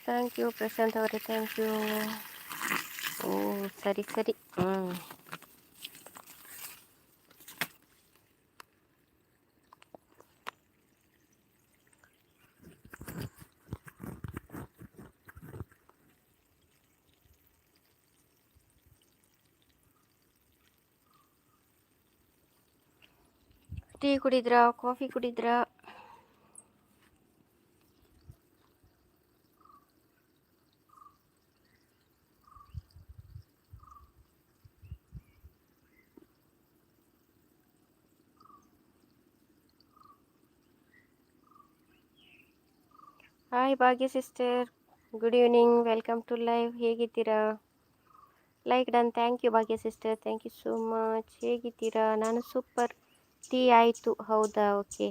Thank you Prashant ಅವರೇ, thank you. ಓ, ಸರಿ ಸರಿ. ಟೀ ಕುಡಿದ್ರಾ, ಕಾಫಿ ಕುಡಿದ್ರಾ? Hi Bhagya sister, good evening, welcome to live. ಹೇಗಿದ್ದೀರಾ? Like done, thank you Bhagya sister, thank you so much. ಹೇಗಿದ್ದೀರಾ? ನಾನು ಸೂಪರ್. ಟೀ ಆಯಿತು. ಹೌದಾ, ಓಕೆ.